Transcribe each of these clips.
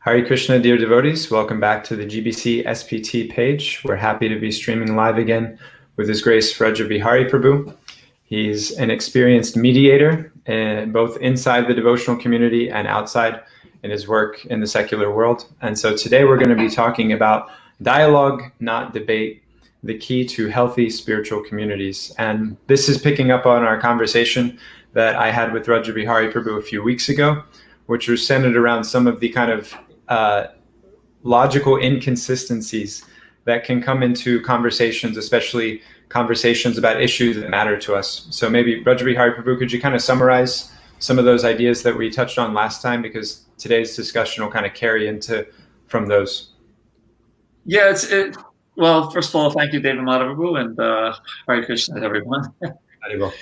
Hare Krishna, dear devotees. Welcome back to the GBC SPT page. We're happy to be streaming live again with His Grace Vraja Vihari Prabhu. He's an experienced mediator, both inside the devotional community and outside in his work in the secular world. And so today we're going to be talking about dialogue, not debate, the key to healthy spiritual communities. And this is picking up on our conversation that I had with Vraja Vihari Prabhu a few weeks ago, which was centered around some of the kind of logical inconsistencies that can come into conversations, especially conversations about issues that matter to us. So maybe Vraja Vihari Prabhu, could you kind of summarize some of those ideas that we touched on last time, because today's discussion will kind of carry into from those. Yeah, well, first of all, thank you, Deva, Madhava, and Hare Krishna, everyone. Hare.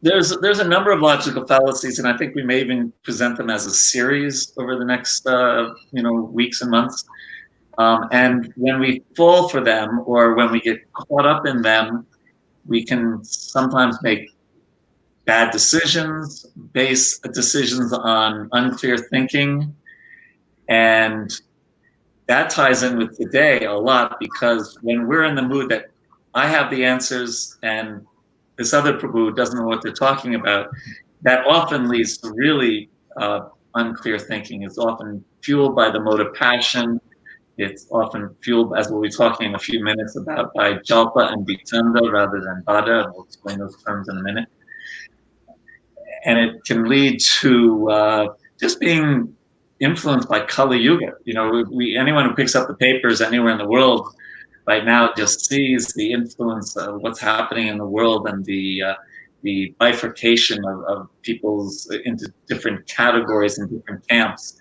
There's a number of logical fallacies, and I think we may even present them as a series over the next weeks and months. And when we fall for them, or when we get caught up in them, we can sometimes make bad decisions, base decisions on unclear thinking, and that ties in with today a lot, because when we're in the mood that I have the answers and this other Prabhu doesn't know what they're talking about, that often leads to really unclear thinking. It's often fueled by the mode of passion. It's often fueled, as we'll be talking in a few minutes about, by jalpa and vitanda rather than bada, and we'll explain those terms in a minute. And it can lead to just being influenced by Kali Yuga. Anyone who picks up the papers anywhere in the world right now just sees the influence of what's happening in the world, and the bifurcation of people's into different categories and different camps.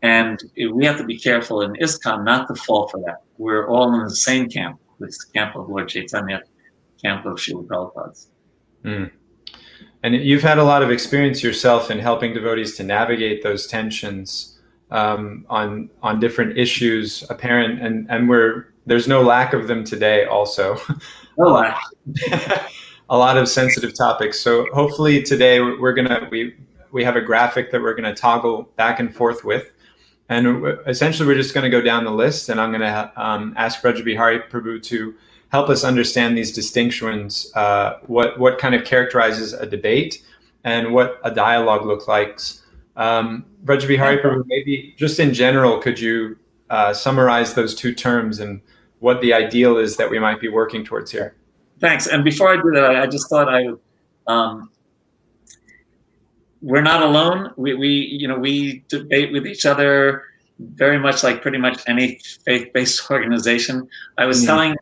And we have to be careful in ISKCON not to fall for that. We're all in the same camp, this camp of Lord Chaitanya, camp of Srila Prabhupada. Mm. And you've had a lot of experience yourself in helping devotees to navigate those tensions on different issues, apparent, and there's no lack of them today also. No lack. A lot of sensitive topics. So hopefully today we have a graphic that we're gonna toggle back and forth with. And essentially we're just gonna go down the list, and I'm gonna ask Vraja Vihari Prabhu to help us understand these distinctions, what kind of characterizes a debate and what a dialogue looks like. Vraja Vihari Prabhu, maybe just in general, could you summarize those two terms and what the ideal is that we might be working towards here? Thanks. And before I do that, I just thought we're not alone. We debate with each other very much like pretty much any faith-based organization. I was telling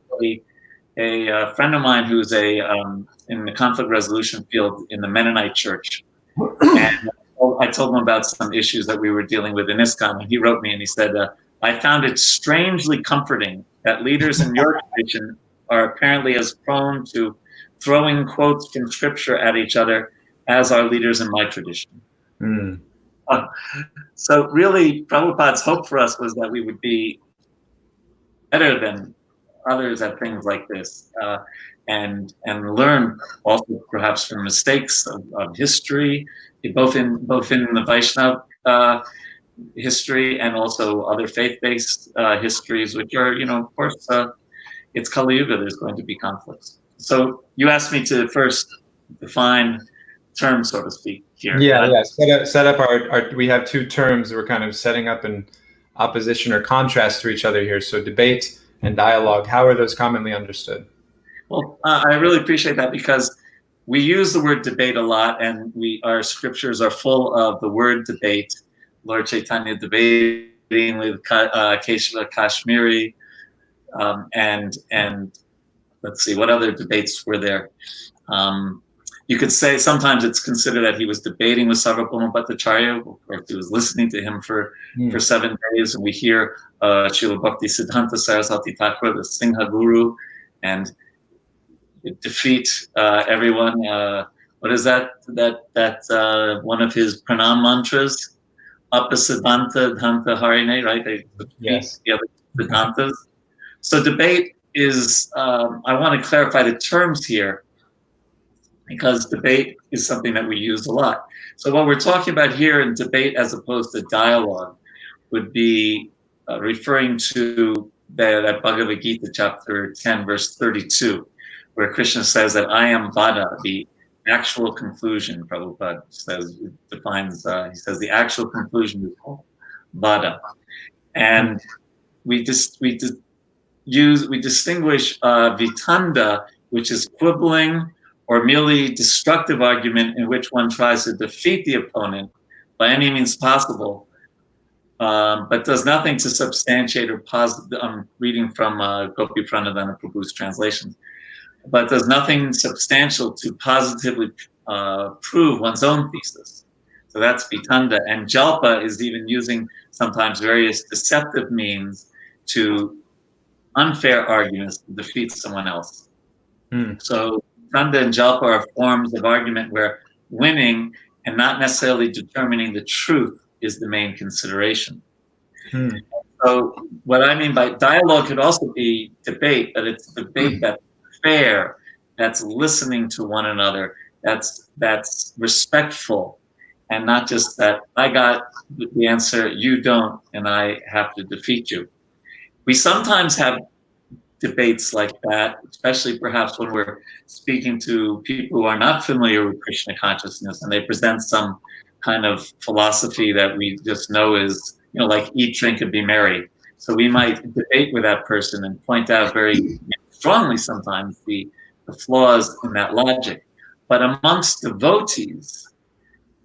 a friend of mine who's in the conflict resolution field in the Mennonite church, and I told him about some issues that we were dealing with in ISKCON, and he wrote me and he said, I found it strangely comforting that leaders in your tradition are apparently as prone to throwing quotes from scripture at each other as our leaders in my tradition. Mm. So really, Prabhupada's hope for us was that we would be better than others at things like this, and learn also perhaps from mistakes of history, both in the Vaishnava history and also other faith-based histories, which are, of course, it's Kali Yuga, there's going to be conflicts. So you asked me to first define terms, so to speak, here. Yeah. Set up our we have two terms that we're kind of setting up in opposition or contrast to each other here. So debate and dialogue, how are those commonly understood? Well, I really appreciate that, because we use the word debate a lot, and our scriptures are full of the word debate. Lord Chaitanya debating with Keshava Kashmiri, and let's see, what other debates were there? You could say sometimes it's considered that he was debating with Sarvabhauma Bhattacharya, or he was listening to him for 7 days. And we hear Srila Bhakti Siddhanta Saraswati Thakur, the Singha Guru, and defeat everyone. What is that? That one of his pranam mantras, Apasiddhanta Dhanta Harine, right? They defeat the other Siddhantas. So debate is, I want to clarify the terms here. because debate is something that we use a lot. So what we're talking about here in debate as opposed to dialogue would be referring to that Bhagavad Gita chapter 10 verse 32, where Krishna says that I am Vada, the actual conclusion. Prabhupada says, he says the actual conclusion is called Vada. And we distinguish vitanda, which is quibbling or merely destructive argument in which one tries to defeat the opponent by any means possible, but does nothing to substantiate or positive. I'm reading from Gopi Pranadhana Prabhu's translation, but does nothing substantial to positively prove one's own thesis. So that's vitanda. And jalpa is even using sometimes various deceptive means to unfair arguments to defeat someone else. So vitanda and jalpa are forms of argument where winning and not necessarily determining the truth is the main consideration. So what I mean by dialogue could also be debate, but it's debate that's fair, that's listening to one another, that's respectful, and not just that I got the answer, you don't, and I have to defeat you. We sometimes have debates like that, especially perhaps when we're speaking to people who are not familiar with Krishna consciousness, and they present some kind of philosophy that we just know is, like eat, drink, and be merry. So we might debate with that person and point out very strongly sometimes the flaws in that logic. But amongst devotees,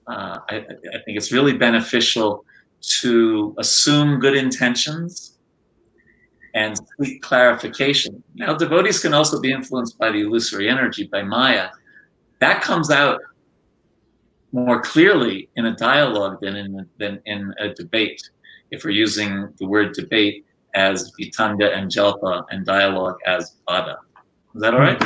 I think it's really beneficial to assume good intentions and seek clarification. Now, devotees can also be influenced by the illusory energy, by Maya. That comes out more clearly in a dialogue than in a debate, if we're using the word debate as vitanda and jalpa and dialogue as vada. Is that all right?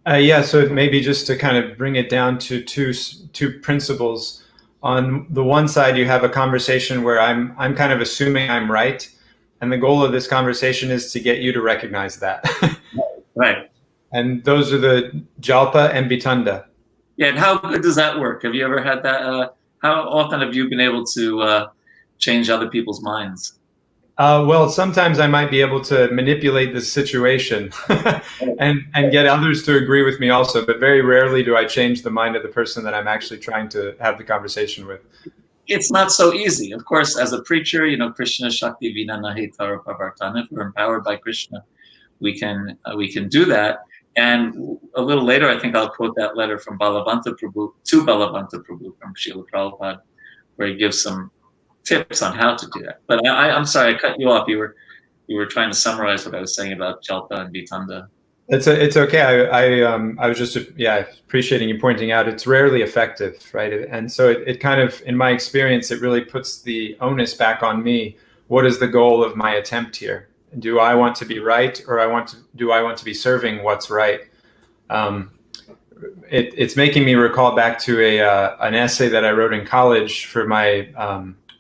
Yeah, so maybe just to kind of bring it down to two principles. On the one side, you have a conversation where I'm kind of assuming I'm right, and the goal of this conversation is to get you to recognize that. Right. And those are the jalpa and vitanda. Yeah, and how good does that work? Have you ever had that? How often have you been able to change other people's minds? Well, sometimes I might be able to manipulate the situation and get others to agree with me also, but very rarely do I change the mind of the person that I'm actually trying to have the conversation with. It's not so easy. Of course, as a preacher, Krishna Shakti Vina Nahi Tara Pavartana. If we're empowered by Krishna, we can do that. And a little later, I think I'll quote that letter from Balavanta Prabhu to Balavanta Prabhu from Srila Prabhupada, where he gives some tips on how to do that. But I'm sorry, I cut you off. You were trying to summarize what I was saying about jalpa and vitanda. It's okay. I was just appreciating you pointing out it's rarely effective, right? And so it kind of, in my experience, it really puts the onus back on me. What is the goal of my attempt here? Do I want to be right, or do I want to be serving what's right? It's making me recall back to an essay that I wrote in college for my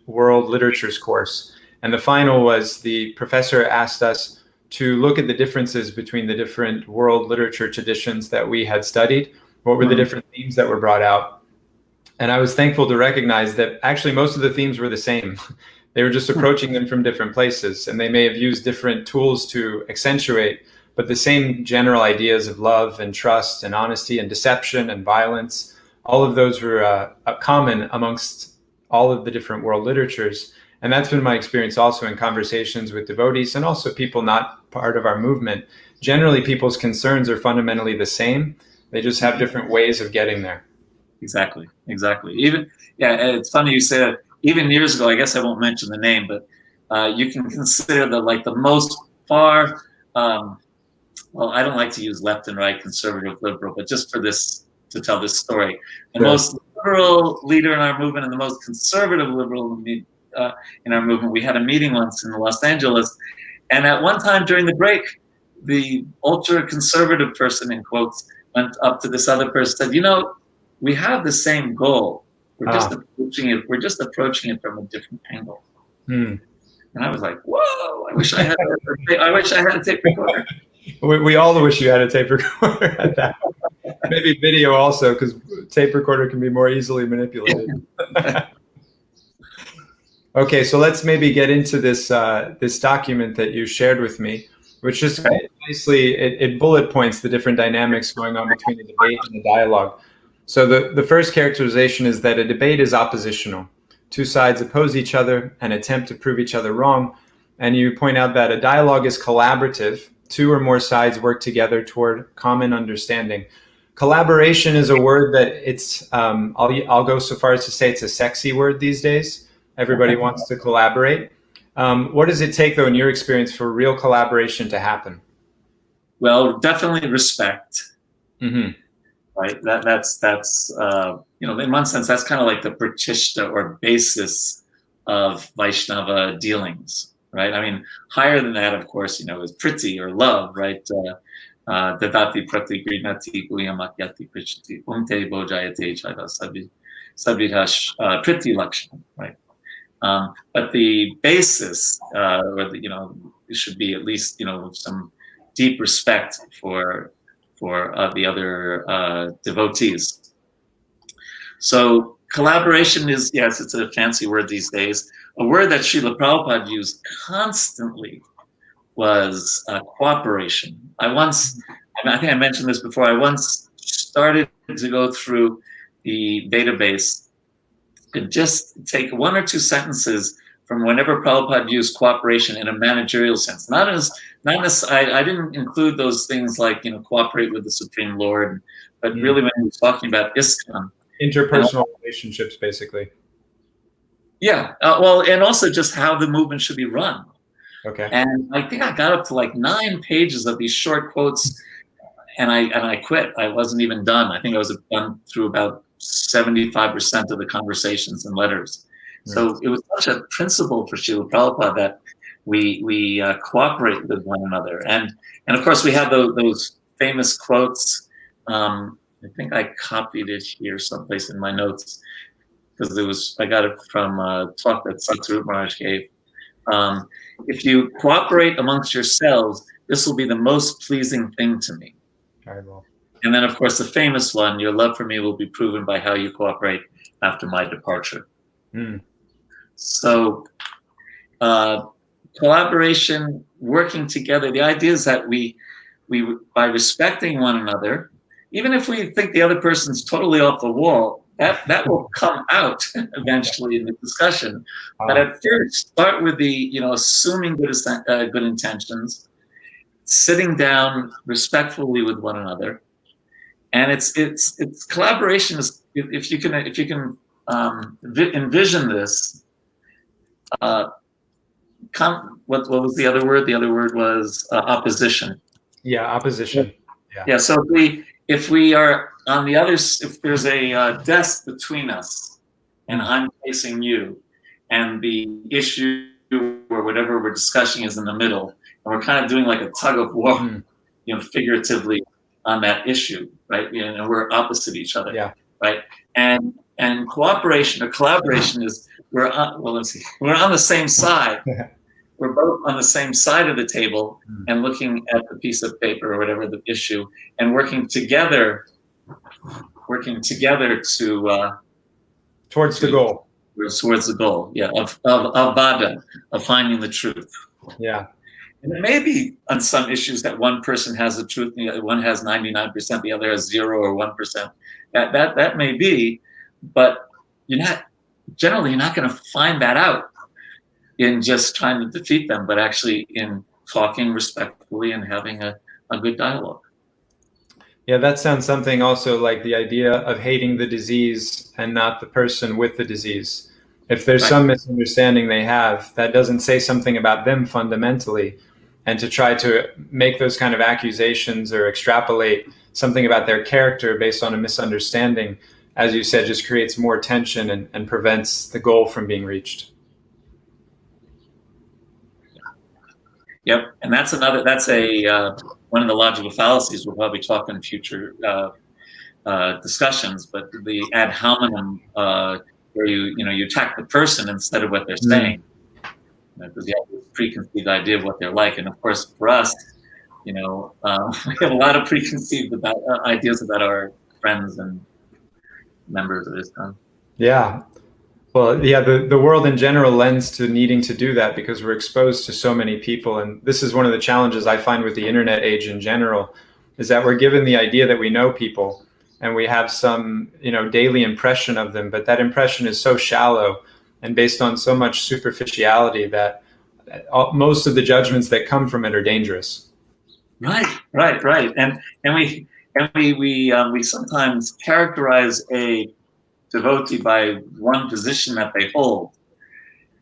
world literatures course, and the final was the professor asked us to look at the differences between the different world literature traditions that we had studied. What were the different themes that were brought out? And I was thankful to recognize that actually most of the themes were the same. They were just approaching them from different places, and they may have used different tools to accentuate, but the same general ideas of love and trust and honesty and deception and violence, all of those were common amongst all of the different world literatures. And that's been my experience also in conversations with devotees and also people not part of our movement. Generally, people's concerns are fundamentally the same. They just have different ways of getting there. Exactly. It's funny you say that. Even years ago, I guess I won't mention the name, but you can consider the most far, well, I don't like to use left and right, conservative, liberal, but just for this, to tell this story, the most liberal leader in our movement and the most conservative liberal in our movement, we had a meeting once in Los Angeles, and at one time during the break, the ultra-conservative person, in quotes, went up to this other person and said, we have the same goal. We're just approaching it. We're just approaching it from a different angle. And I was like, "Whoa! I wish I had a tape recorder." We all wish you had a tape recorder at that. Maybe video also, because tape recorder can be more easily manipulated. Okay, so let's maybe get into this this document that you shared with me, which just nicely it bullet points the different dynamics going on between the debate and the dialogue. So the first characterization is that a debate is oppositional. Two sides oppose each other and attempt to prove each other wrong. And you point out that a dialogue is collaborative. Two or more sides work together toward common understanding. Collaboration is a word that it's, I'll go so far as to say it's a sexy word these days. Everybody wants to collaborate. What does it take, though, in your experience, for real collaboration to happen? Well, definitely respect. Mm-hmm. Right. That's you know, in one sense, that's kind of like the pratishta or basis of Vaishnava dealings. Right. I mean, higher than that, of course, you know, is priti or love. Right. Dadati prati grinati guyamakyati prichati umte bojayate chada sabirash priti lakshana. Right. But the basis, or the, you know, it should be at least, you know, some deep respect for the other devotees. So collaboration is, yes, it's a fancy word these days. A word that Srila Prabhupada used constantly was cooperation. I think I mentioned this before, I once started to go through the database and just take one or two sentences from whenever Prabhupada used cooperation in a managerial sense. Not necessarily, I didn't include those things like, you know, cooperate with the Supreme Lord, but really when he was talking about ISKCON. Interpersonal relationships, basically. Yeah, well, and also just how the movement should be run. Okay. And I think I got up to like 9 pages of these short quotes, and I quit. I wasn't even done. I think I was done through about 75% of the conversations and letters. So it was such a principle for Srila Prabhupada that we cooperate with one another, and of course we have those famous quotes. I think I copied it here someplace in my notes because I got it from a talk that Satsarup Maharaj gave. If you cooperate amongst yourselves, this will be the most pleasing thing to me. Very well. And then, of course, the famous one: your love for me will be proven by how you cooperate after my departure. So collaboration, working together, the idea is that we by respecting one another, even if we think the other person's totally off the wall, that will come out eventually in the discussion. But at first, start with the, you know, assuming good intentions, sitting down respectfully with one another, and it's collaboration is, if you can envision this. What was the other word? The other word was opposition. Yeah, opposition. Yeah. So if we are on the other, if there's a desk between us, and I'm facing you, and the issue or whatever we're discussing is in the middle, and we're kind of doing like a tug of war, you know, figuratively on that issue, right? You know, and we're opposite each other, right? And cooperation or collaboration is we're on the same side. We're both on the same side of the table and looking at the piece of paper or whatever the issue, and working together to towards the goal. Towards the goal, of avada, of finding the truth. Yeah. And it may be on some issues that one person has the truth, one has 99%, the other has 0 or 1%. That may be, but you're not going to find that out in just trying to defeat them, but actually in talking respectfully and having a good dialogue. Yeah, that sounds something also like the idea of hating the disease and not the person with the disease. If there's some misunderstanding they have, that doesn't say something about them fundamentally. And to try to make those kind of accusations or extrapolate something about their character based on a misunderstanding, as you said, just creates more tension and prevents the goal from being reached. Yep, and that's one of the logical fallacies we'll probably talk in future discussions. But the ad hominem, where you attack the person instead of what they're saying, because you have this preconceived idea of what they're like. And of course, for us, We have a lot of preconceived ideas about our friends and members of ISKCON. Yeah. Well, yeah, the world in general lends to needing to do that because we're exposed to so many people. And this is one of the challenges I find with the internet age in general, is that we're given the idea that we know people and we have some, daily impression of them, but that impression is so shallow and based on so much superficiality that most of the judgments that come from it are dangerous. Right. And we sometimes characterize a devotee by one position that they hold,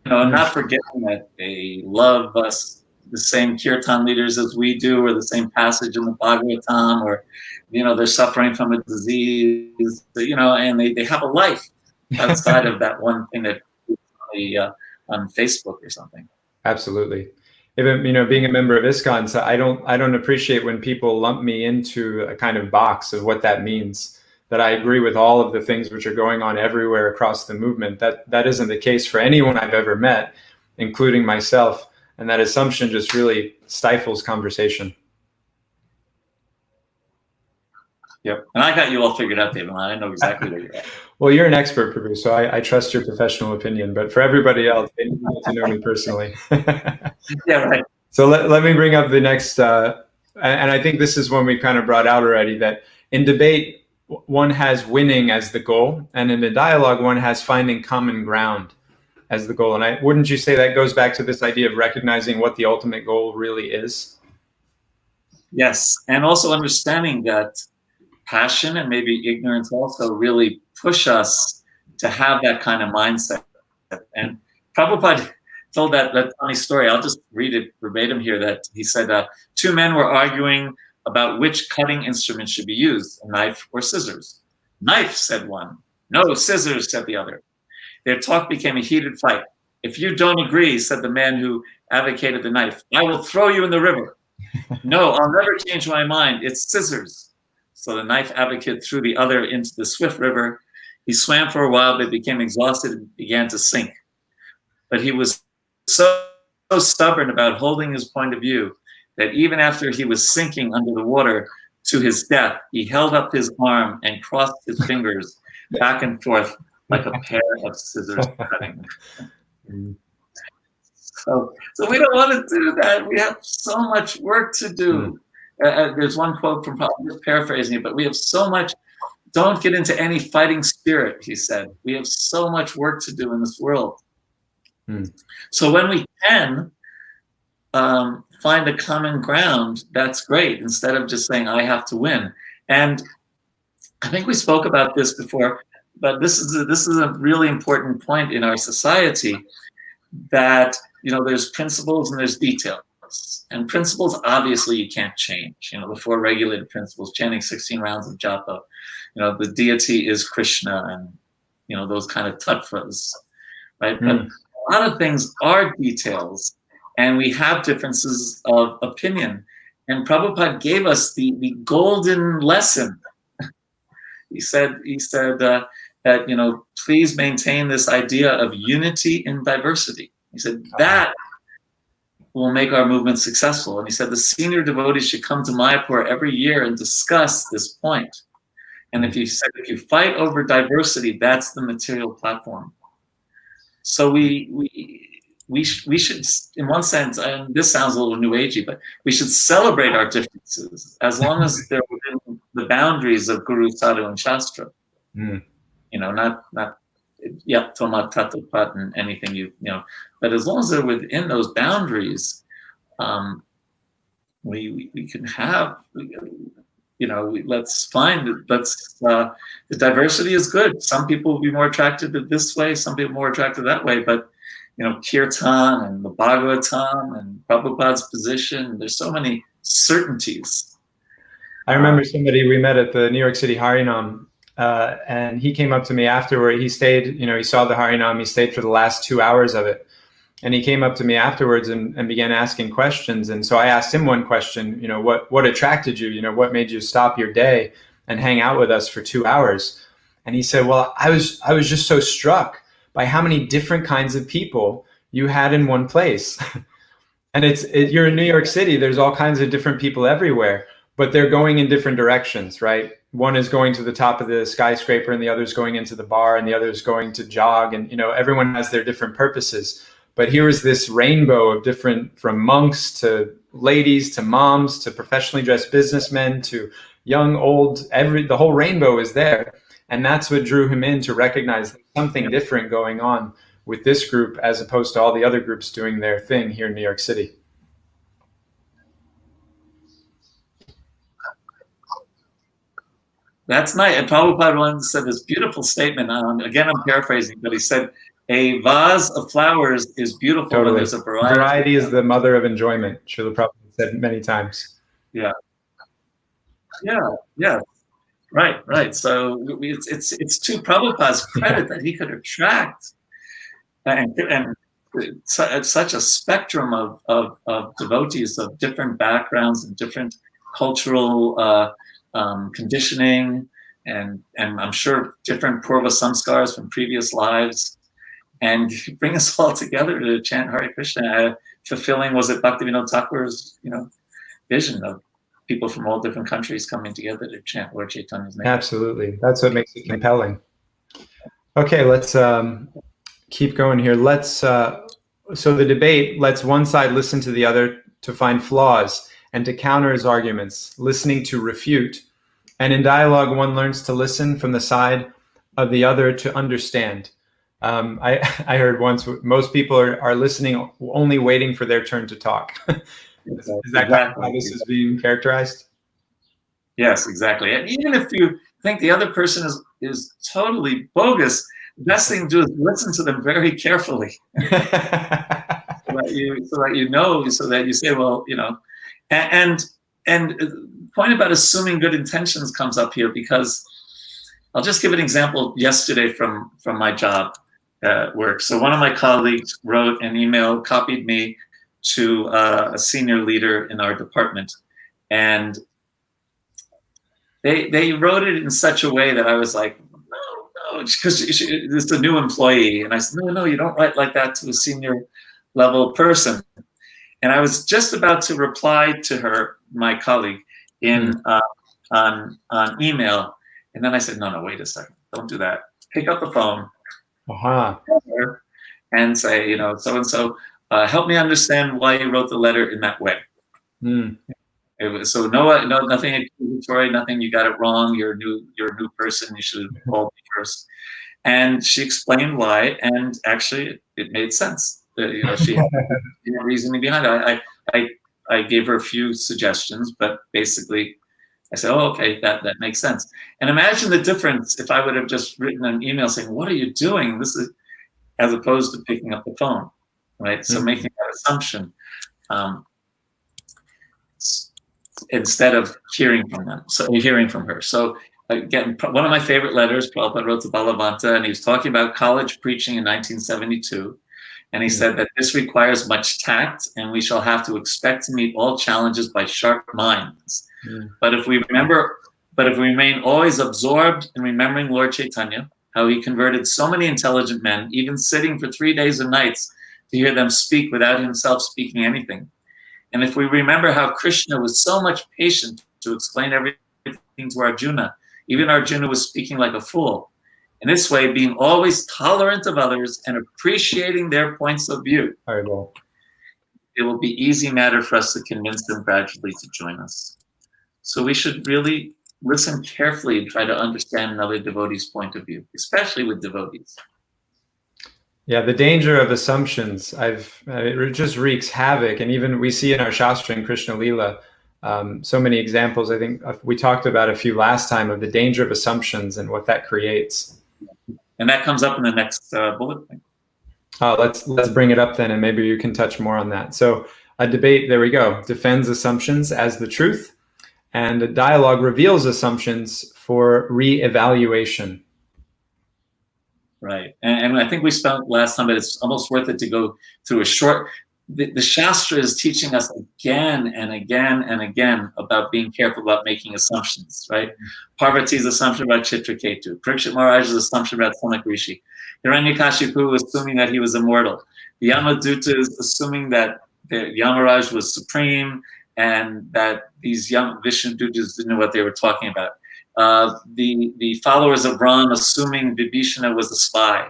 and not forgetting that they love us, the same kirtan leaders as we do, or the same passage in the Bhagavatam, or they're suffering from a disease, and they have a life outside of that one thing that on Facebook or something. Absolutely. Even being a member of ISKCON, so I don't appreciate when people lump me into a kind of box of what that means. That I agree with all of the things which are going on everywhere across the movement. That isn't the case for anyone I've ever met, including myself. And that assumption just really stifles conversation. Yep. And I got you all figured out, David. I know exactly where you're at. Well, you're an expert, Prabhu, so I trust your professional opinion. But for everybody else, they need to know me personally. Yeah, right. So let me bring up the next, and I think this is one we kind of brought out already, that in debate, one has winning as the goal, and in the dialogue, one has finding common ground as the goal. And wouldn't you say that goes back to this idea of recognizing what the ultimate goal really is? Yes, and also understanding that passion and maybe ignorance also really push us to have that kind of mindset. And Prabhupada told that funny story. I'll just read it verbatim here. That he said, two men were arguing about which cutting instrument should be used, a knife or scissors. Knife, said one. No, scissors, said the other. Their talk became a heated fight. If you don't agree, said the man who advocated the knife, I will throw you in the river. No, I'll never change my mind. It's scissors. So the knife advocate threw the other into the swift river. He swam for a while, but became exhausted and began to sink. But he was so stubborn about holding his point of view that even after he was sinking under the water to his death, he held up his arm and crossed his fingers back and forth like a pair of scissors cutting. So we don't want to do that. We have so much work to do. There's one quote from, I'm just paraphrasing it, but we have so much. Don't get into any fighting spirit, he said. We have so much work to do in this world. So when we can find a common ground, that's great, instead of just saying, I have to win. And I think we spoke about this before, but this is a really important point in our society, that there's principles and there's details. And principles, obviously, you can't change. The four regulated principles, chanting 16 rounds of japa, the deity is Krishna, and those kind of tattvas, right? But a lot of things are details, and we have differences of opinion. And Prabhupada gave us the golden lesson. He said that please maintain this idea of unity in diversity. He said that will make our movement successful. And he said the senior devotees should come to Mayapur every year and discuss this point. And if you fight over diversity, that's the material platform. So we should, in one sense, and this sounds a little new agey, but we should celebrate our differences as long as they're within the boundaries of Guru, Sadhu, and Shastra. Not Tomat, Tatapat, and anything but as long as they're within those boundaries, we can have, the diversity is good. Some people will be more attracted to this way, some people more attracted that way, but Kirtan and the Bhagavatam and Prabhupada's position, there's so many certainties. I remember somebody we met at the New York City Harinam, and he came up to me afterward. He stayed, he saw the Harinam, he stayed for the last 2 hours of it. And he came up to me afterwards and began asking questions. And so I asked him one question, what attracted you? What made you stop your day and hang out with us for 2 hours? And he said, well, I was just so struck by how many different kinds of people you had in one place. And you're in New York City. There's all kinds of different people everywhere, but they're going in different directions, right? One is going to the top of the skyscraper, and the other is going into the bar, and the other is going to jog, and everyone has their different purposes. But here is this rainbow of different, from monks to ladies to moms to professionally dressed businessmen to young, old. The whole rainbow is there, and that's what drew him in, to recognize something different going on with this group as opposed to all the other groups doing their thing here in New York City. That's nice. And Prabhupada once said this beautiful statement. Again, I'm paraphrasing, but he said, "A vase of flowers is beautiful when there's a variety. Variety is the mother of enjoyment," Srila Prabhupada said many times. Yeah. Right. So it's to Prabhupada's credit that he could attract and such a spectrum of devotees of different backgrounds and different cultural conditioning, and I'm sure different purva samskars from previous lives, and bring us all together to chant Hare Krishna, fulfilling, was it Bhaktivinoda Thakur's vision of people from all different countries coming together to chant Lord Chaitanya's name. Absolutely, that's what makes it compelling. Okay, let's keep going here. So the debate lets one side listen to the other to find flaws and to counter his arguments, listening to refute. And in dialogue, one learns to listen from the side of the other to understand. I heard once, most people are listening, only waiting for their turn to talk. Is that exactly how this is being characterized? Yes, exactly. And even if you think the other person is totally bogus, the best thing to do is listen to them very carefully. so that you say, well, and the point about assuming good intentions comes up here, because I'll just give an example yesterday from my job work. So one of my colleagues wrote an email, copied me to a senior leader in our department, and they wrote it in such a way that I was like, no, because it's a new employee, and I said, no, you don't write like that to a senior level person. And I was just about to reply to her, my colleague, on email, and then I said, no, wait a second, don't do that. Pick up the phone, and say, so and so. Help me understand why you wrote the letter in that way. It was, so nothing accusatory, nothing. You got it wrong. You're a new person. You should have called me first. And she explained why, and actually, it made sense. She had reasoning behind it. I gave her a few suggestions, but basically, I said, "Oh, okay, that makes sense." And imagine the difference if I would have just written an email saying, "What are you doing?" This is, as opposed to picking up the phone. Right, so making that assumption instead of hearing from her. So again, one of my favorite letters, Prabhupada wrote to Balavanta, and he was talking about college preaching in 1972, and he said that this requires much tact, and we shall have to expect to meet all challenges by sharp minds. But if we remain always absorbed in remembering Lord Chaitanya, how he converted so many intelligent men, even sitting for 3 days and nights to hear them speak without himself speaking anything. And if we remember how Krishna was so much patient to explain everything to Arjuna, even Arjuna was speaking like a fool. In this way, being always tolerant of others and appreciating their points of view, it will be easy matter for us to convince them gradually to join us. So we should really listen carefully and try to understand another devotee's point of view, especially with devotees. Yeah, the danger of assumptions, it just wreaks havoc. And even we see in our Shastra and Krishna Lila, so many examples. I think we talked about a few last time of the danger of assumptions and what that creates. And that comes up in the next bullet point. Let's bring it up then, and maybe you can touch more on that. So a debate, there we go, defends assumptions as the truth, and a dialogue reveals assumptions for re-evaluation. Right, and I think we spent last time, but it's almost worth it to go through a short. The Shastra is teaching us again and again and again about being careful about making assumptions, right? Parvati's assumption about Chitraketu, Parikshit Maharaj's assumption about Sanak Rishi, Hiranyakashipu assuming that he was immortal, the Yamaduta is assuming that Yamaraj was supreme, and that these young Vishnu Dujas didn't know what they were talking about. The followers of Ram assuming Vibhishana was a spy.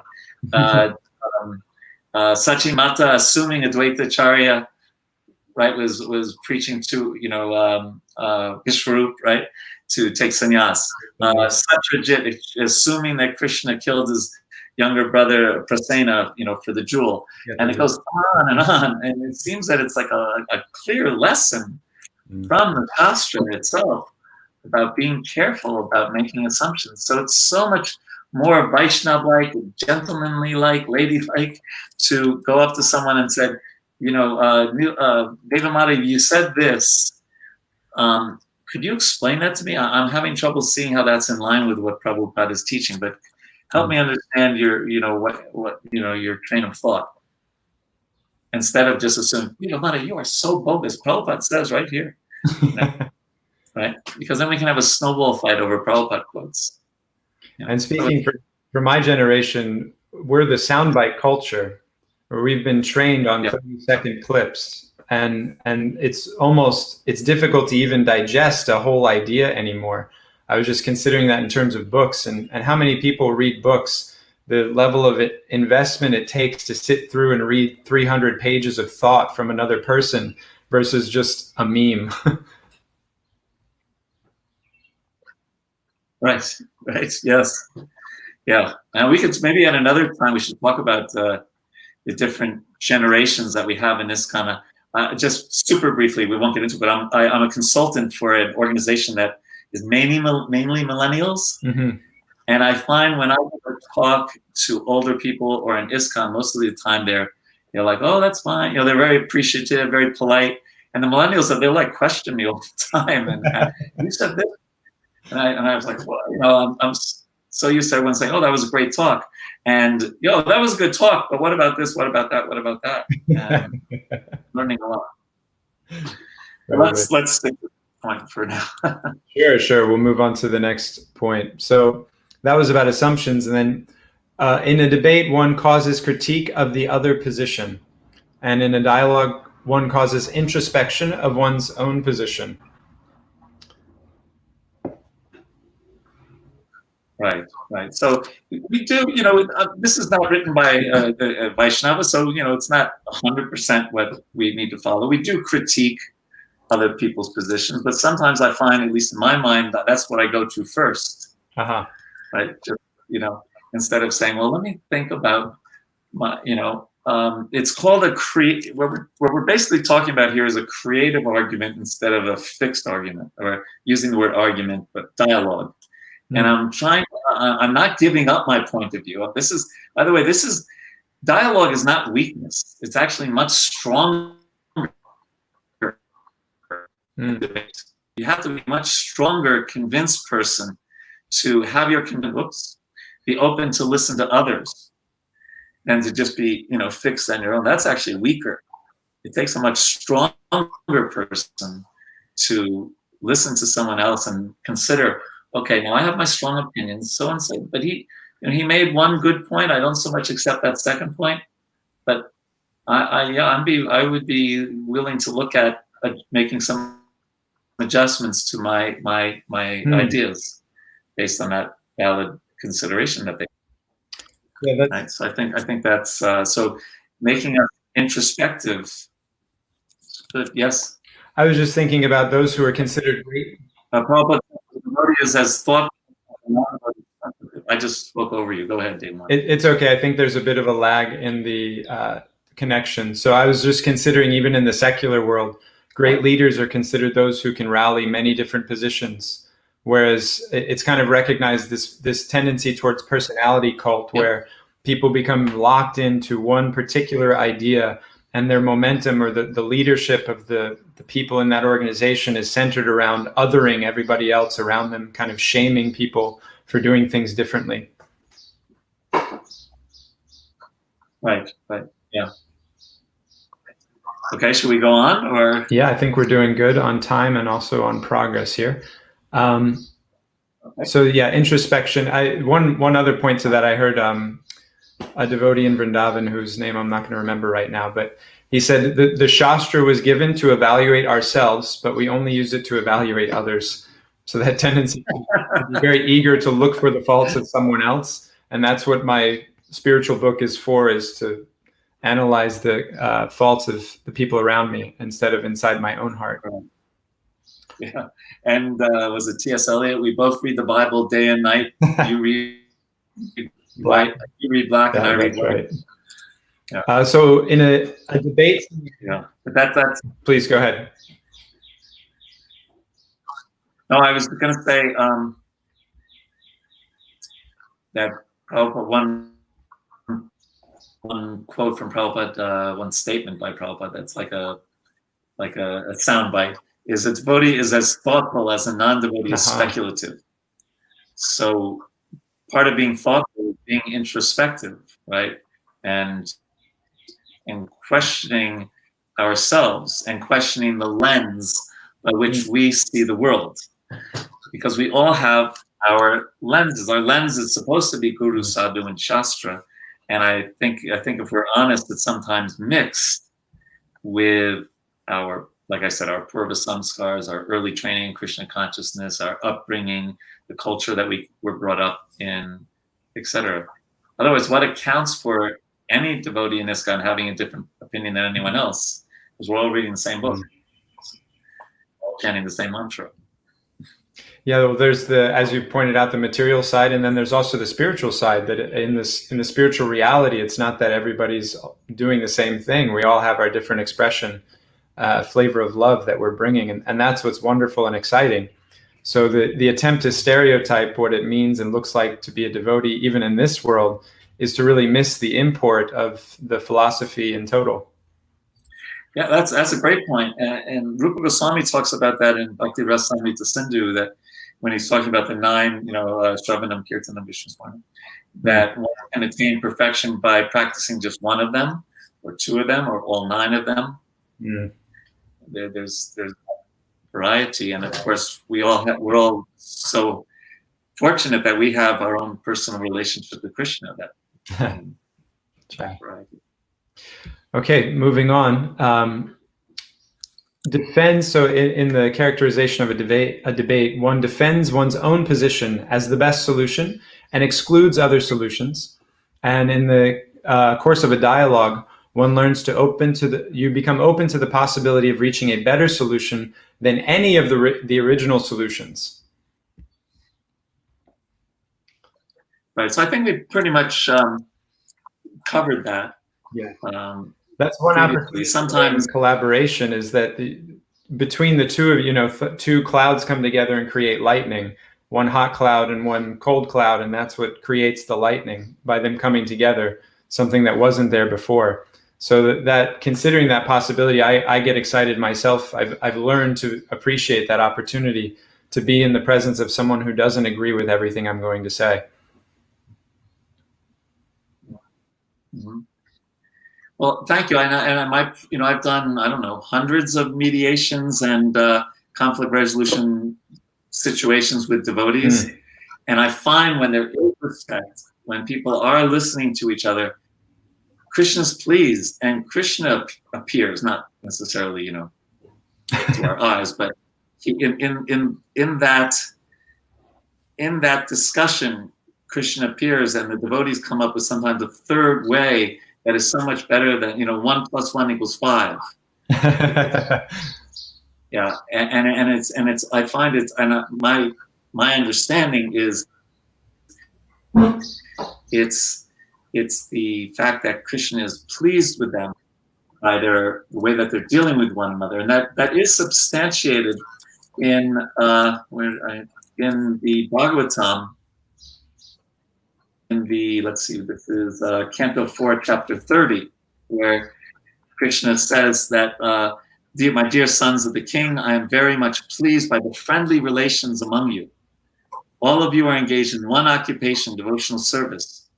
Sachimata assuming Advaitacharya, right, was preaching to Vishwarup, right, to take sannyas. Satyajit assuming that Krishna killed his younger brother Prasena, for the jewel, and it goes on, and it seems that it's like a clear lesson from the Shastra itself about being careful about making assumptions. So it's so much more Vaishnav-like, gentlemanly-like, lady-like to go up to someone and say, Devamata, you said this. Could you explain that to me? I'm having trouble seeing how that's in line with what Prabhupada is teaching, but help me understand your train of thought. Instead of just assuming, Devamata, you are so bogus. Prabhupada says right here. Right? Because then we can have a snowball fight over Prabhupada quotes. And speaking for my generation, we're the soundbite culture, where we've been trained on 30-second clips, and it's difficult to even digest a whole idea anymore. I was just considering that in terms of books and how many people read books, the level of investment it takes to sit through and read 300 pages of thought from another person versus just a meme. Right, yes. Yeah, and we could maybe at another time we should talk about the different generations that we have in this kind of, just super briefly, we won't get into it, but I'm a consultant for an organization that is mainly millennials. Mm-hmm. And I find when I talk to older people or in ISKCON, most of the time they're like, oh, that's fine. They're very appreciative, very polite. And the millennials, they'll like question me all the time. And you said this. And I was like, well, I'm so used to everyone saying, oh, that was a great talk. And, that was a good talk. But what about this? What about that? What about that? Learning a lot. Let's stick with the point for now. Sure. We'll move on to the next point. So that was about assumptions. And then in a debate, one causes critique of the other position. And in a dialogue, one causes introspection of one's own position. Right. So we do, this is not written by Vaishnava, so, it's not 100% what we need to follow. We do critique other people's positions, but sometimes I find, at least in my mind, that's what I go to first. Uh-huh. Right. Just, instead of saying, well, let me think about my, it's called what we're basically talking about here is a creative argument instead of a fixed argument, or using the word argument, but dialogue. And I'm not giving up my point of view. This is, by the way, dialogue is not weakness. It's actually much stronger. You have to be a much stronger, convinced person to have your be open to listen to others than to just be, fixed on your own. That's actually weaker. It takes a much stronger person to listen to someone else and consider, okay, now I have my strong opinions, so and so, but he made one good point. I don't so much accept that second point, but I would be willing to look at making some adjustments to my ideas based on that valid consideration that they. Yeah, right? So I think that's so making us introspective. But yes, I was just thinking about those who are considered great. Prabhupada is as thought. I just spoke over you. Go ahead, Dave. It's okay. I think there's a bit of a lag in the connection. So I was just considering, even in the secular world, great leaders are considered those who can rally many different positions. Whereas it's kind of recognized this tendency towards personality cult, where people become locked into one particular idea, and their momentum or the leadership of the people in that organization is centered around othering everybody else around them, kind of shaming people for doing things differently. Right. Yeah. Okay, should we go on, or? Yeah, I think we're doing good on time and also on progress here. Okay. So yeah, introspection. One other point to that, I heard a devotee in Vrindavan whose name I'm not going to remember right now, but He said the Shastra was given to evaluate ourselves, but we only use it to evaluate others. So that tendency to be very eager to look for the faults of someone else. And that's what my spiritual book is for, is to analyze the faults of the people around me instead of inside my own heart. Yeah. And was it T.S. Eliot? We both read the Bible day and night. You read white, you read black, and I read white. Right. Yeah. So in a debate. Yeah. But that's. Please go ahead. No, I was going to say that one quote from Prabhupada, one statement by Prabhupada that's like a soundbite, is a devotee is as thoughtful as a non-devotee is speculative. So part of being thoughtful is being introspective, right? And questioning ourselves and questioning the lens by which we see the world. Because we all have our lenses. Our lens is supposed to be Guru, Sadhu, and Shastra. And I think if we're honest, it's sometimes mixed with our, like I said, our purva samskars, our early training in Krishna consciousness, our upbringing, the culture that we were brought up in, etc. Otherwise, what accounts for any devotee in ISKCON having a different opinion than anyone else? Because we're all reading the same book, all chanting the same mantra. Yeah, well, there's as you pointed out, the material side, and then there's also the spiritual side. That in the spiritual reality, it's not that everybody's doing the same thing. We all have our different expression, flavor of love that we're bringing, and that's what's wonderful and exciting. So the attempt to stereotype what it means and looks like to be a devotee, even in this world, is to really miss the import of the philosophy in total. Yeah, that's a great point. And Rupa Goswami talks about that in Bhakti Rasamrita Sindhu, that when he's talking about the 9, Shravanam, Kirtanam, Vishnu, that one can attain perfection by practicing just one of them, or 2 of them, or all 9 of them. There's variety, and of course we're all so fortunate that we have our own personal relationship with Krishna. That variety. Okay, moving on. Defends. So in the characterization of a debate, one defends one's own position as the best solution and excludes other solutions. And in the course of a dialogue, one learns to you become open to the possibility of reaching a better solution than any of the original solutions. Right. So I think we pretty much covered that. Yeah. That's one opportunity. Sometimes collaboration is that between the two of you, 2 clouds come together and create lightning. One hot cloud and one cold cloud, and that's what creates the lightning by them coming together. Something that wasn't there before. So that considering that possibility, I get excited myself. I've learned to appreciate that opportunity to be in the presence of someone who doesn't agree with everything I'm going to say. Mm-hmm. Well, thank you. And I've done, I don't know, hundreds of mediations and conflict resolution situations with devotees. And I find when there is respect, when people are listening to each other, Krishna's pleased, and Krishna appears, not necessarily, to our eyes, but in that discussion, Krishna appears, and the devotees come up with sometimes a third way that is so much better than 1 + 1 = 5. Yeah, and it's I find it's, and my understanding is it's the fact that Krishna is pleased with them by the way that they're dealing with one another, and that is substantiated in the Bhagavatam. Let's see, this is Canto 4, Chapter 30, where Krishna says that, my dear sons of the king, I am very much pleased by the friendly relations among you. All of you are engaged in one occupation, devotional service.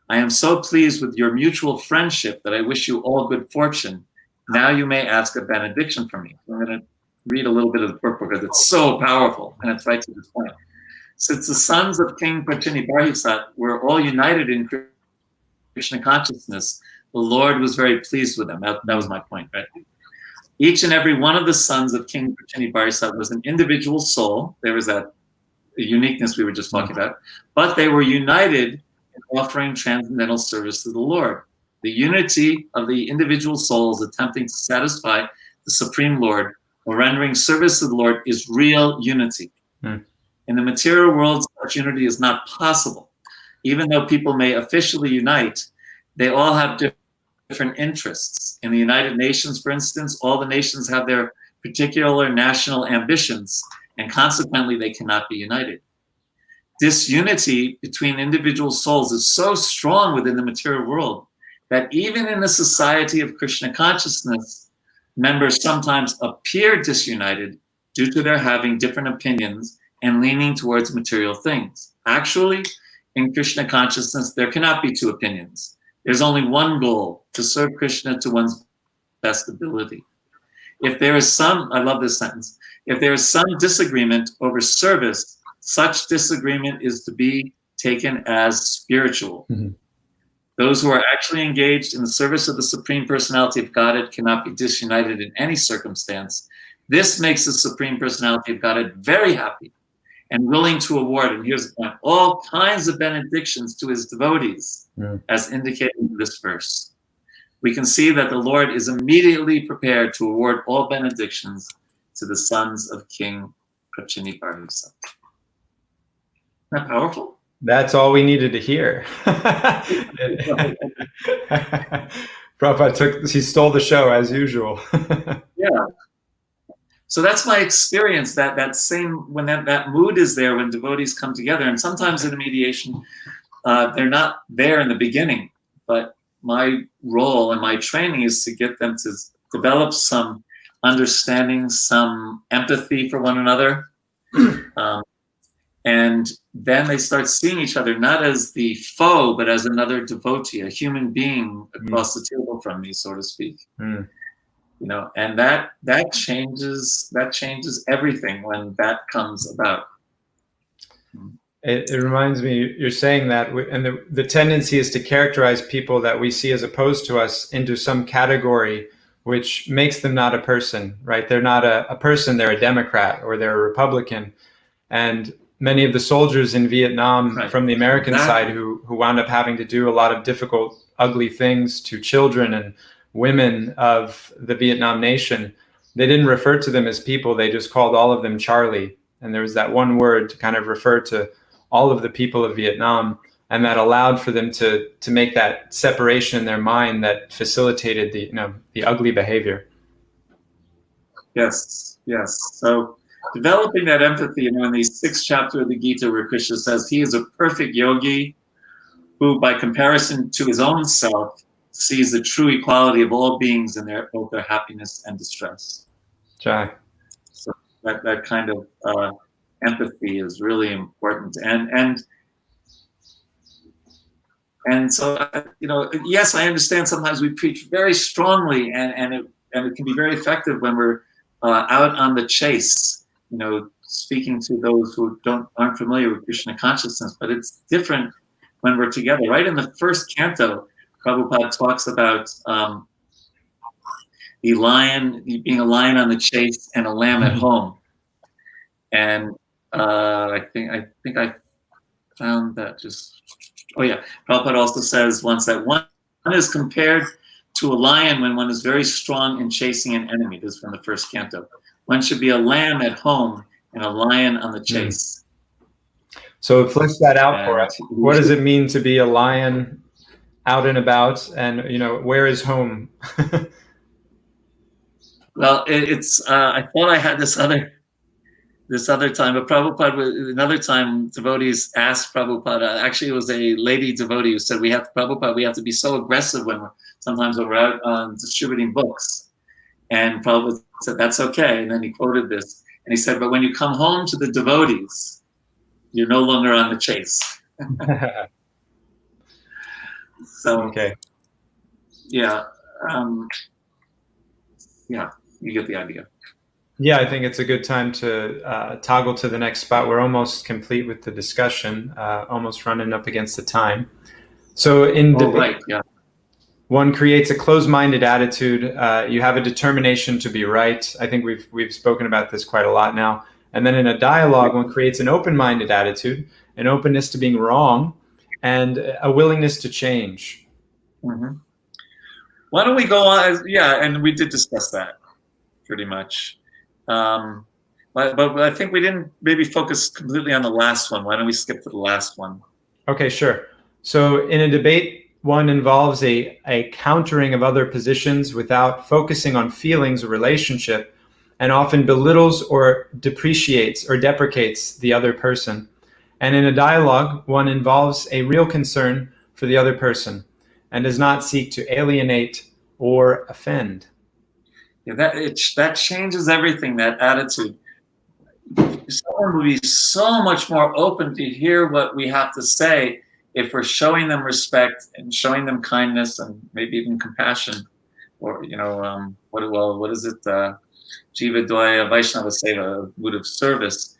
I am so pleased with your mutual friendship that I wish you all good fortune. Now you may ask a benediction from me. I'm going to read a little bit of the purport because it's so powerful, and it's right to this point. Since the sons of King Prachini Barhisat were all united in Krishna consciousness, the Lord was very pleased with them. That was my point, right? Each and every one of the sons of King Prachini-Barisat was an individual soul. There was that uniqueness we were just talking about, but they were united in offering transcendental service to the Lord. The unity of the individual souls attempting to satisfy the Supreme Lord or rendering service to the Lord is real unity. In the material world, such unity is not possible. Even though people may officially unite, they all have different interests. In the United Nations, for instance, all the nations have their particular national ambitions, and consequently, they cannot be united. Disunity between individual souls is so strong within the material world that even in the society of Krishna consciousness, members sometimes appear disunited due to their having different opinions and leaning towards material things. Actually, in Krishna consciousness, there cannot be two opinions. There's only one goal, to serve Krishna to one's best ability. If there is some, I love this sentence, if there is some disagreement over service, such disagreement is to be taken as spiritual. Those who are actually engaged in the service of the Supreme Personality of Godhead cannot be disunited in any circumstance. This makes the Supreme Personality of Godhead very happy and willing to award, and here's the point, all kinds of benedictions to his devotees, as indicated in this verse. We can see that the Lord is immediately prepared to award all benedictions to the sons of King Prachini-Barisat. Isn't that powerful? That's all we needed to hear. Prabhupada he stole the show as usual. Yeah. So that's my experience, that same, when that mood is there, when devotees come together, and sometimes in a mediation, they're not there in the beginning, but my role and my training is to get them to develop some understanding, some empathy for one another. And then they start seeing each other not as the foe, but as another devotee, a human being across the table from me, so to speak. You know, and that changes everything when that comes about. It reminds me, you're saying that, and the tendency is to characterize people that we see as opposed to us into some category, which makes them not a person, right? They're not a person, they're a Democrat or they're a Republican. And many of the soldiers in Vietnam from the American side who wound up having to do a lot of difficult, ugly things to children and women of the Vietnam nation, they didn't refer to them as people, they just called all of them Charlie. And there was that one word to kind of refer to all of the people of Vietnam, and that allowed for them to make that separation in their mind that facilitated the ugly behavior. Yes. So developing that empathy, in the 6th chapter of the Gita, where Krishna says he is a perfect yogi who, by comparison to his own self, sees the true equality of all beings in both their happiness and distress. Jai. So that kind of empathy is really important, and so yes, I understand sometimes we preach very strongly, and it can be very effective when we're out on the chase, speaking to those who aren't familiar with Krishna consciousness. But it's different when we're together. Right in the 1st canto, Prabhupada talks about the lion, being a lion on the chase and a lamb at home. And I think I found that Prabhupada also says once that one is compared to a lion when one is very strong in chasing an enemy. This is from the 1st canto. One should be a lamb at home and a lion on the chase. So flesh that out for us. What does it mean to be a lion out and about, and where is home? Well, it's I thought I had this other time, but Prabhupada, another time, devotees asked Prabhupada, actually it was a lady devotee who said, we have to be so aggressive when we're out distributing books. And Prabhupada said, that's okay. And then he quoted this, and he said, but when you come home to the devotees, you're no longer on the chase. So, okay. Yeah. You get the idea. Yeah, I think it's a good time to toggle to the next spot. We're almost complete with the discussion, almost running up against the time. So one creates a closed-minded attitude. You have a determination to be right. I think we've spoken about this quite a lot now. And then in a dialogue, one creates an open-minded attitude, an openness to being wrong, and a willingness to change. Mm-hmm. Why don't we go on? Yeah, and we did discuss that pretty much. But I think we didn't maybe focus completely on the last one. Why don't we skip to the last one? Okay, sure. So in a debate, one involves a countering of other positions without focusing on feelings or relationship, and often belittles or depreciates or deprecates the other person. And in a dialogue, one involves a real concern for the other person and does not seek to alienate or offend. Yeah, that changes everything, that attitude. Someone will be so much more open to hear what we have to say if we're showing them respect and showing them kindness and maybe even compassion, or what is it? Jiva Doya Vaishnava Seva, wood of service.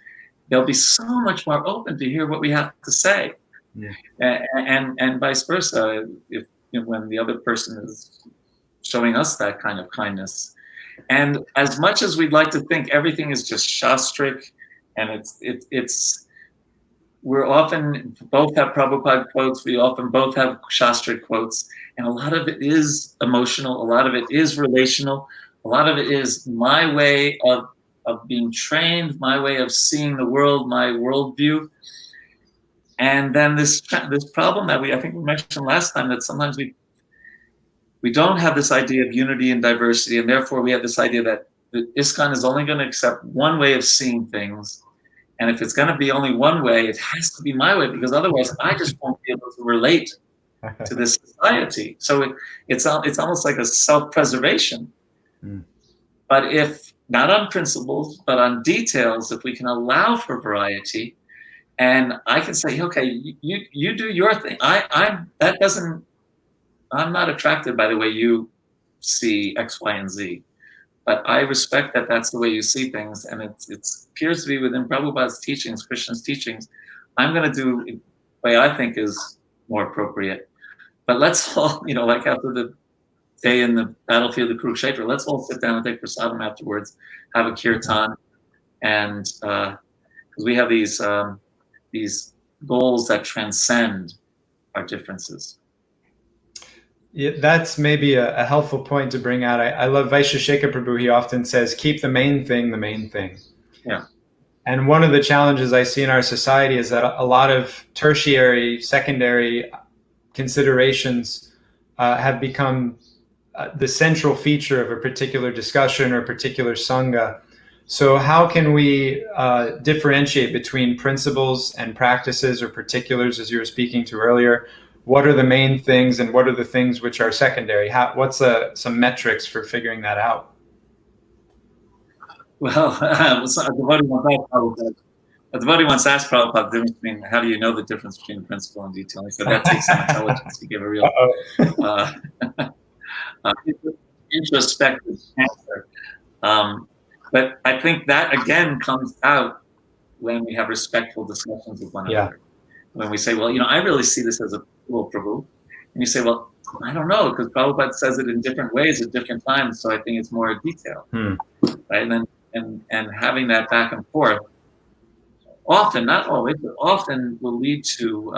They'll be so much more open to hear what we have to say, Yeah. and vice versa. If when the other person is showing us that kind of kindness. And as much as we'd like to think everything is just shastric, and it's we're often both have Prabhupada quotes, we often both have shastric quotes, and a lot of it is emotional, a lot of it is relational, a lot of it is my way of being trained, my way of seeing the world, my worldview. And then this problem that I think we mentioned last time, that sometimes we don't have this idea of unity and diversity, and therefore we have this idea that the ISKCON is only going to accept one way of seeing things. And if it's going to be only one way, it has to be my way, because otherwise I just won't be able to relate to this society. So it's almost like a self-preservation. Mm. But if not on principles, but on details, if we can allow for variety, and I can say, okay, you do your thing. I'm not attracted by the way you see X, Y, and Z, but I respect that that's the way you see things, and it appears to be within Prabhupada's teachings, Krishna's teachings. I'm going to do the way I think is more appropriate. But let's all, like after the day in the battlefield of Kurukshetra, let's all sit down and take prasadam afterwards, have a kirtan, and because we have these goals that transcend our differences. Yeah, that's maybe a helpful point to bring out. I love Vaisheshekha Prabhu. He often says, keep the main thing the main thing. Yeah. And one of the challenges I see in our society is that a lot of tertiary, secondary considerations have become the central feature of a particular discussion or a particular sangha. So how can we differentiate between principles and practices or particulars, as you were speaking to earlier? What are the main things and what are the things which are secondary? What's some metrics for figuring that out? Well, the devotee once asked Prabhupada, how do you know the difference between principle and detail? He said, that takes some intelligence. He gave a real introspective answer. But I think that, again, comes out when we have respectful discussions with one another. When we say, well, I really see this as a tool, Prabhu. And you say, well, I don't know, because Prabhupada says it in different ways at different times, so I think it's more detailed. Right? And having that back and forth, often, not always, but often will lead to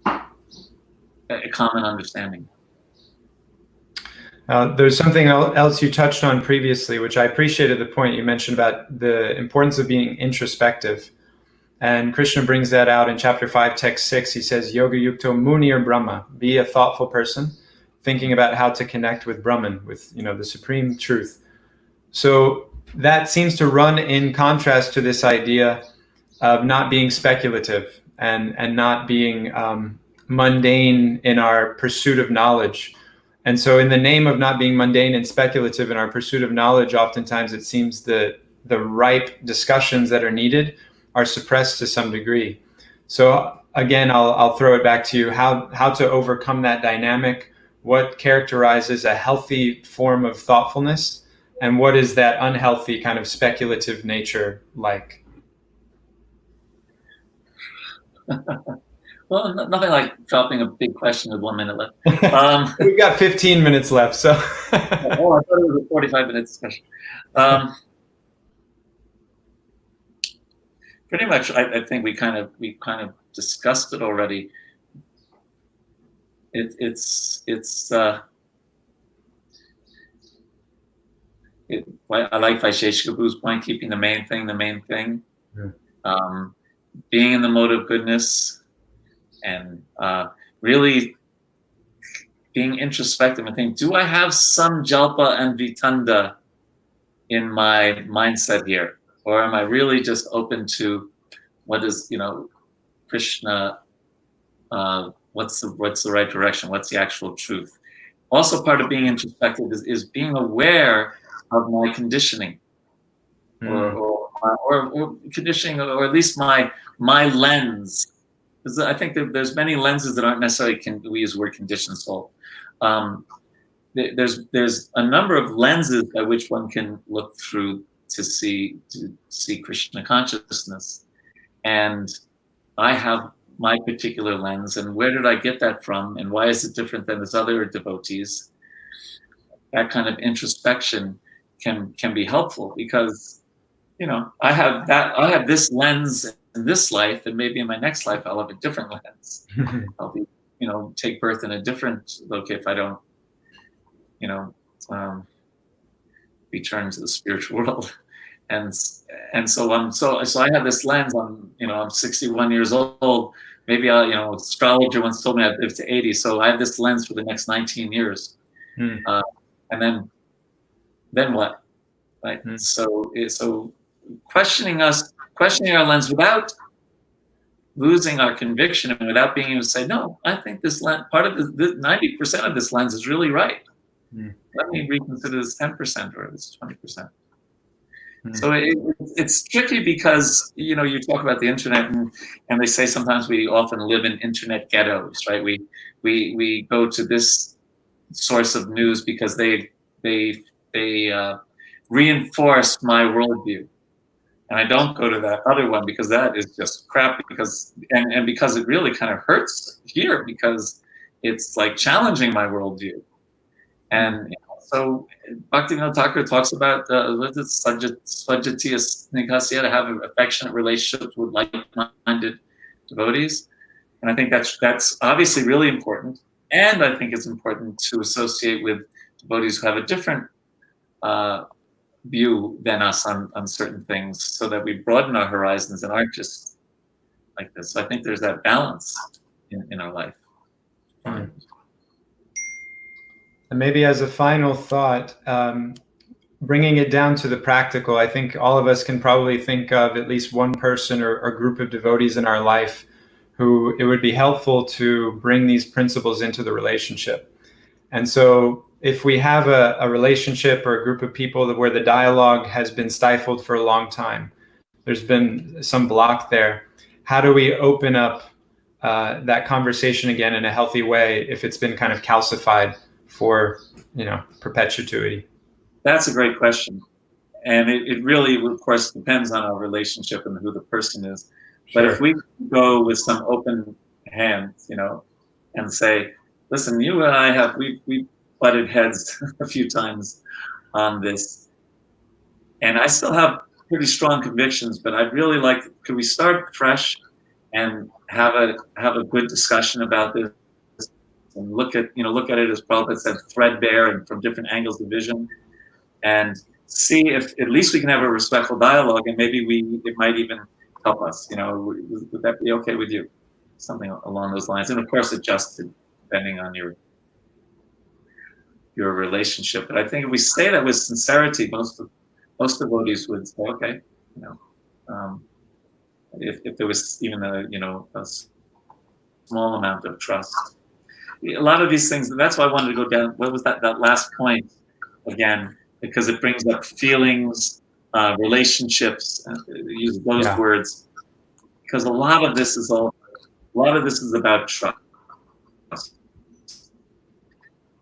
a common understanding. There's something else you touched on previously, which I appreciated the point you mentioned about the importance of being introspective. And Krishna brings that out in chapter 5, text 6. He says, Yoga Yukto Muni or Brahma, be a thoughtful person, thinking about how to connect with Brahman, with the supreme truth. So that seems to run in contrast to this idea of not being speculative and not being mundane in our pursuit of knowledge. And so in the name of not being mundane and speculative in our pursuit of knowledge, oftentimes it seems that the ripe discussions that are needed are suppressed to some degree. So again, I'll throw it back to you, how to overcome that dynamic, what characterizes a healthy form of thoughtfulness, and what is that unhealthy kind of speculative nature like? Well, nothing like dropping a big question with 1 minute left. We've got 15 minutes left, so. Oh, I thought it was a 45-minute discussion. Pretty much, I think we kind of discussed it already. I like Vaisheshika Prabhu's point, keeping the main thing the main thing. Yeah. Being in the mode of goodness, and really being introspective and think, do I have some jalpa and vitanda in my mindset here? Or am I really just open to what is, Krishna, what's the right direction? What's the actual truth? Also, part of being introspective is being aware of my conditioning, or conditioning, or at least my lens. Because I think there's many lenses that aren't necessarily, we use the word conditioned soul. There's a number of lenses by which one can look through to see Krishna consciousness, and I have my particular lens, and where did I get that from, and why is it different than this other devotees? That kind of introspection can be helpful, because I have this lens in this life, and maybe in my next life I'll have a different lens. I'll be take birth in a different location if I don't return to the spiritual world. And so I have this lens. I'm 61 years old. Maybe astrologer once told me I'd live to 80. So I have this lens for the next 19 years. And then what? Right. So questioning our lens without losing our conviction, and without being able to say, no, I think this lens, part of this 90% of this lens is really right. Let me reconsider this 10% or this 20%. So it's tricky, because you talk about the internet, and they say sometimes we often live in internet ghettos, right? We go to this source of news because they reinforce my worldview, and I don't go to that other one because that is just crap. Because it really kind of hurts here, because it's like challenging my worldview. And so Bhaktivinoda Thakur talks about Svajatiya Snighasya, to have affectionate relationships with like-minded devotees. And I think that's obviously really important. And I think it's important to associate with devotees who have a different view than us on certain things, so that we broaden our horizons and aren't just like this. So I think there's that balance in our life. And maybe as a final thought, bringing it down to the practical, I think all of us can probably think of at least one person or group of devotees in our life who it would be helpful to bring these principles into the relationship. And so if we have a relationship or a group of people where the dialogue has been stifled for a long time, there's been some block there, how do we open up that conversation again in a healthy way if it's been kind of calcified for perpetuity? That's a great question, and it really, of course, depends on our relationship and who the person is. But sure, if we go with some open hands, and say, listen, you and I we butted heads a few times on this, and I still have pretty strong convictions, but I'd really like, could we start fresh and have a good discussion about this, and look at it as Prabhupada said, threadbare and from different angles of vision, and see if at least we can have a respectful dialogue, and maybe it might even help us. Would that be okay with you? Something along those lines, and of course adjusted depending on your relationship. But I think if we say that with sincerity, most devotees would say, okay, if there was even a small amount of trust. A lot of these things, and that's why I wanted to go down. What was that last point again? Because it brings up feelings, relationships. Use those words, because a lot of this is about trust,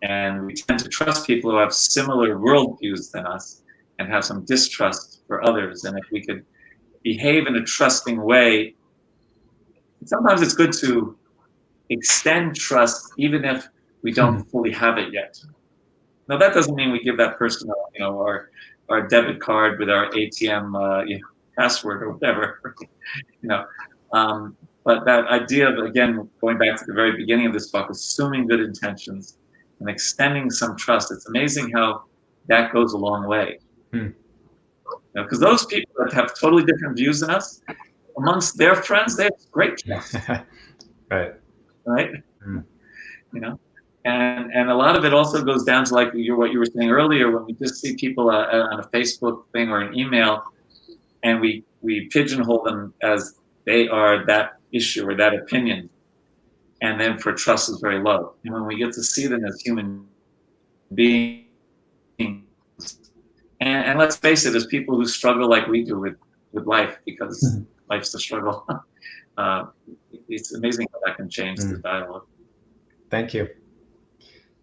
and we tend to trust people who have similar worldviews than us, and have some distrust for others. And if we could behave in a trusting way, sometimes it's good to extend trust even if we don't fully have it yet. Now that doesn't mean we give that person, our debit card with our ATM, password or whatever, But that idea of, again, going back to the very beginning of this book, assuming good intentions and extending some trust. It's amazing how that goes a long way. Because those people that have totally different views than us, amongst their friends, they have great trust. Right. And a lot of it also goes down to, like what you were saying earlier, when we just see people on a Facebook thing or an email, and we pigeonhole them as they are that issue or that opinion, and then for trust is very low. And when we get to see them as human beings, and let's face it, as people who struggle like we do with life, because life's a struggle, it's amazing how that can change the dialogue. Thank you.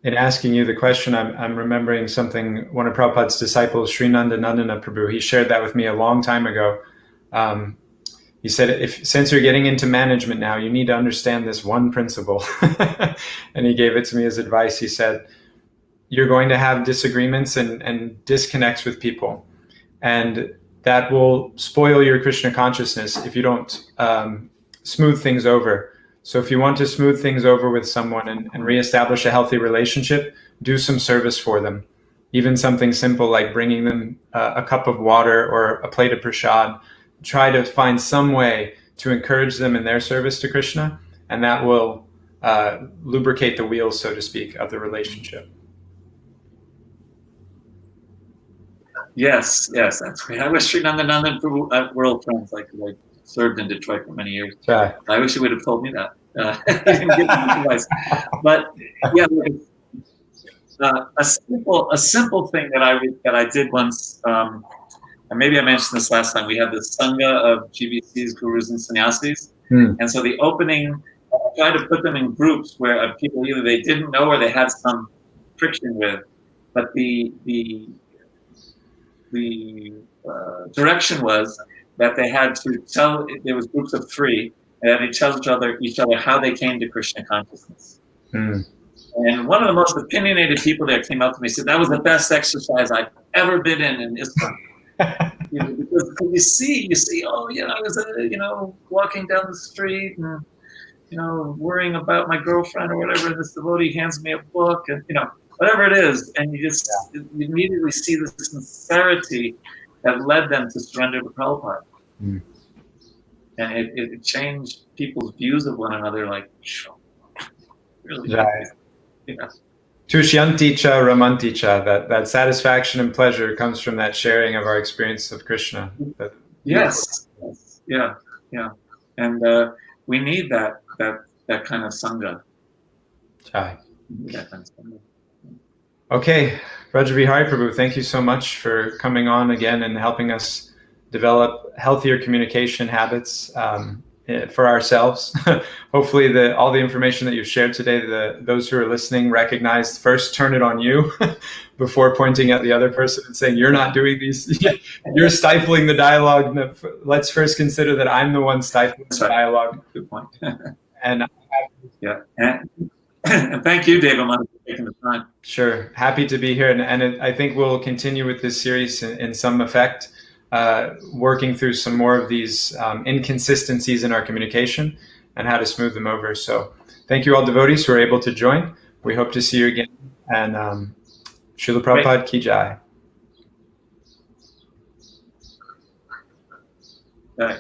In asking you the question, I'm remembering something one of Prabhupada's disciples, Srinanda Nandana Prabhu, he shared that with me a long time ago. He said, since you're getting into management now, you need to understand this one principle. And he gave it to me as advice. He said, you're going to have disagreements and disconnects with people. And that will spoil your Krishna consciousness if you don't smooth things over. So if you want to smooth things over with someone and reestablish a healthy relationship, do some service for them. Even something simple like bringing them a cup of water or a plate of prasad. Try to find some way to encourage them in their service to Krishna, and that will lubricate the wheels, so to speak, of the relationship. Yes, that's great. I wish Srinanda Nandan world friends, like served in Detroit for many years. Right. I wish he would have told me that. He didn't give me advice. But yeah, a simple thing that I did once, and maybe I mentioned this last time. We had the Sangha of GBC's gurus and sannyasis, and so the opening, I tried to put them in groups where people either they didn't know or they had some friction with, but the direction was that they had to tell. There was groups of 3. They had to tell each other how they came to Krishna consciousness. And one of the most opinionated people there came up to me and said, that was the best exercise I've ever been in ISKCON. Because you see, I was, walking down the street and, worrying about my girlfriend or whatever, and this devotee hands me a book and, whatever it is. And you immediately see the sincerity that led them to surrender to Prabhupada. And it changed people's views of one another, like, really. Right. Tushyanti cha ramanti cha, that satisfaction and pleasure comes from that sharing of our experience of Krishna. Yes. Yeah. And we need that kind of sangha. Jai. Okay, Vraja Vihari Prabhu, thank you so much for coming on again and helping us develop healthier communication habits for ourselves. Hopefully all the information that you've shared today, those who are listening recognize, first turn it on you before pointing at the other person and saying, you're not doing these, you're stifling the dialogue. Let's first consider that I'm the one stifling the dialogue. Good point. And and thank you, Deva, for taking the time. Sure. Happy to be here. And I think we'll continue with this series in some effect, working through some more of these inconsistencies in our communication and how to smooth them over. So thank you all devotees who are able to join. We hope to see you again. And Srila Prabhupada Ki Jai.